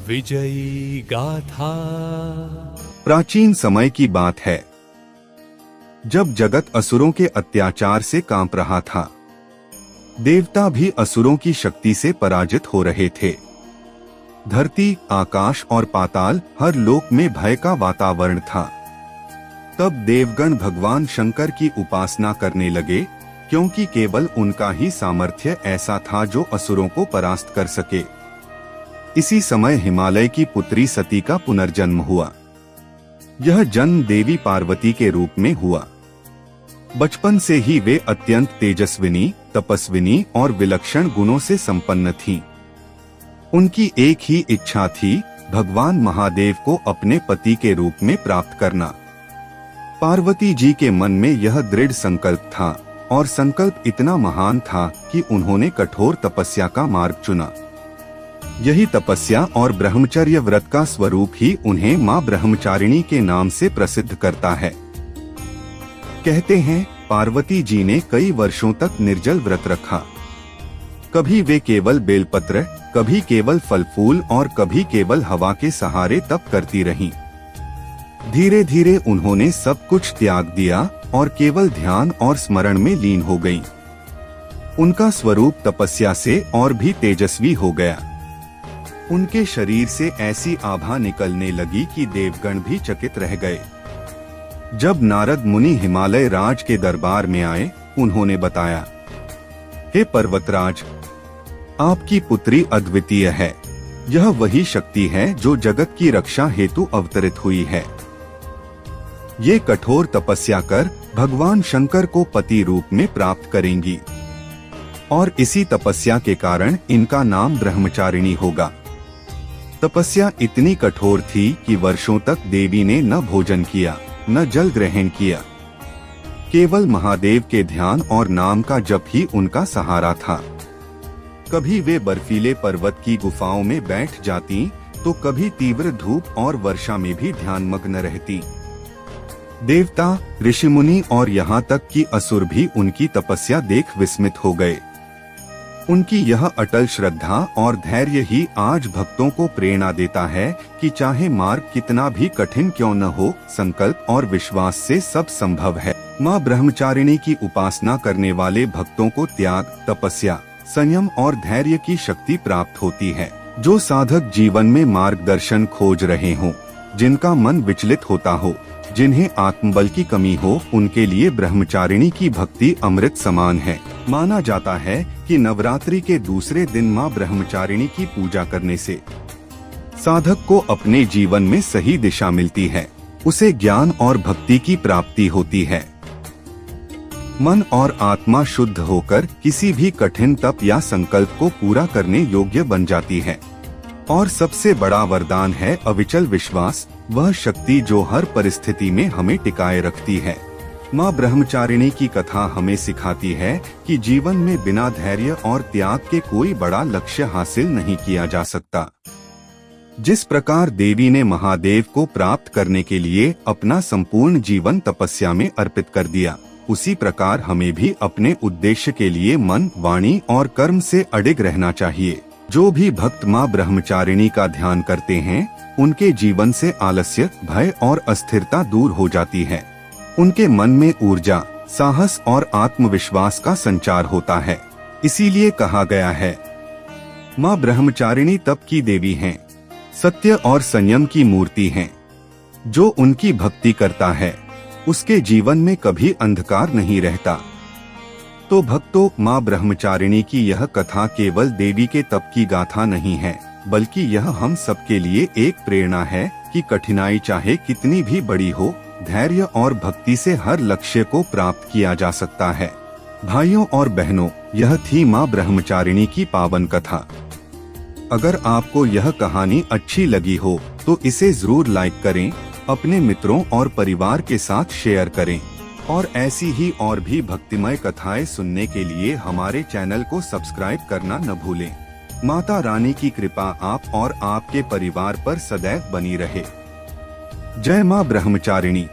विजयी गाथा। प्राचीन समय की बात है, जब जगत असुरों के अत्याचार से कांप रहा था। देवता भी असुरों की शक्ति से पराजित हो रहे थे। धरती, आकाश और पाताल हर लोक में भय का वातावरण था। तब देवगण भगवान शंकर की उपासना करने लगे, क्योंकि केवल उनका ही सामर्थ्य ऐसा था जो असुरों को परास्त कर सके। इसी समय हिमालय की पुत्री सती का पुनर्जन्म हुआ। यह जन्म देवी पार्वती के रूप में हुआ। बचपन से ही वे अत्यंत तेजस्विनी, तपस्विनी और विलक्षण गुणों से संपन्न थीं। उनकी एक ही इच्छा थी, भगवान महादेव को अपने पति के रूप में प्राप्त करना। पार्वती जी के मन में यह दृढ़ संकल्प था, और संकल्प इतना महान था कि उन्होंने कठोर तपस्या का मार्ग चुना। यही तपस्या और ब्रह्मचर्य व्रत का स्वरूप ही उन्हें मां ब्रह्मचारिणी के नाम से प्रसिद्ध करता है। कहते हैं, पार्वती जी ने कई वर्षों तक निर्जल व्रत रखा। कभी वे केवल बेलपत्र, कभी केवल फल फूल और कभी केवल हवा के सहारे तप करती रहीं। धीरे धीरे उन्होंने सब कुछ त्याग दिया और केवल ध्यान और स्मरण में लीन हो गईं। उनका स्वरूप तपस्या से और भी तेजस्वी हो गया। उनके शरीर से ऐसी आभा निकलने लगी कि देवगण भी चकित रह गए। जब नारद मुनि हिमालय राज के दरबार में आए, उन्होंने बताया, हे पर्वतराज, आपकी पुत्री अद्वितीय है। यह वही शक्ति है जो जगत की रक्षा हेतु अवतरित हुई है। ये कठोर तपस्या कर भगवान शंकर को पति रूप में प्राप्त करेंगी, और इसी तपस्या के कारण इनका नाम ब्रह्मचारिणी होगा। तपस्या इतनी कठोर थी कि वर्षों तक देवी ने न भोजन किया, न जल ग्रहण किया। केवल महादेव के ध्यान और नाम का जप ही उनका सहारा था। कभी वे बर्फीले पर्वत की गुफाओं में बैठ जाती, तो कभी तीव्र धूप और वर्षा में भी ध्यानमग्न रहती। देवता, ऋषिमुनि और यहाँ तक कि असुर भी उनकी तपस्या देख विस्मित हो गए। उनकी यह अटल श्रद्धा और धैर्य ही आज भक्तों को प्रेरणा देता है कि चाहे मार्ग कितना भी कठिन क्यों न हो, संकल्प और विश्वास से सब संभव है। मां ब्रह्मचारिणी की उपासना करने वाले भक्तों को त्याग, तपस्या, संयम और धैर्य की शक्ति प्राप्त होती है। जो साधक जीवन में मार्गदर्शन खोज रहे हों, जिनका मन विचलित होता हो, जिन्हें आत्मबल की कमी हो, उनके लिए ब्रह्मचारिणी की भक्ति अमृत समान है। माना जाता है कि नवरात्रि के दूसरे दिन मां ब्रह्मचारिणी की पूजा करने से साधक को अपने जीवन में सही दिशा मिलती है। उसे ज्ञान और भक्ति की प्राप्ति होती है। मन और आत्मा शुद्ध होकर किसी भी कठिन तप या संकल्प को पूरा करने योग्य बन जाती है। और सबसे बड़ा वरदान है अविचल विश्वास, वह शक्ति जो हर परिस्थिति में हमें टिकाए रखती है। मां ब्रह्मचारिणी की कथा हमें सिखाती है कि जीवन में बिना धैर्य और त्याग के कोई बड़ा लक्ष्य हासिल नहीं किया जा सकता। जिस प्रकार देवी ने महादेव को प्राप्त करने के लिए अपना संपूर्ण जीवन तपस्या में अर्पित कर दिया, उसी प्रकार हमें भी अपने उद्देश्य के लिए मन, वाणी और कर्म से अडिग रहना चाहिए। जो भी भक्त मां ब्रह्मचारिणी का ध्यान करते हैं, उनके जीवन से आलस्य, भय और अस्थिरता दूर हो जाती है। उनके मन में ऊर्जा, साहस और आत्मविश्वास का संचार होता है। इसीलिए कहा गया है, मां ब्रह्मचारिणी तप की देवी हैं, सत्य और संयम की मूर्ति हैं। जो उनकी भक्ति करता है, उसके जीवन में कभी अंधकार नहीं रहता। तो भक्तों, मां ब्रह्मचारिणी की यह कथा केवल देवी के तप की गाथा नहीं है, बल्कि यह हम सबके लिए एक प्रेरणा है कि कठिनाई चाहे कितनी भी बड़ी हो, धैर्य और भक्ति से हर लक्ष्य को प्राप्त किया जा सकता है। भाइयों और बहनों, यह थी मां ब्रह्मचारिणी की पावन कथा। अगर आपको यह कहानी अच्छी लगी हो तो इसे जरूर लाइक करें, अपने मित्रों और परिवार के साथ शेयर करें, और ऐसी ही और भी भक्तिमय कथाएं सुनने के लिए हमारे चैनल को सब्सक्राइब करना न भूलें। माता रानी की कृपा आप और आपके परिवार पर सदैव बनी रहे। जय मां ब्रह्मचारिणी।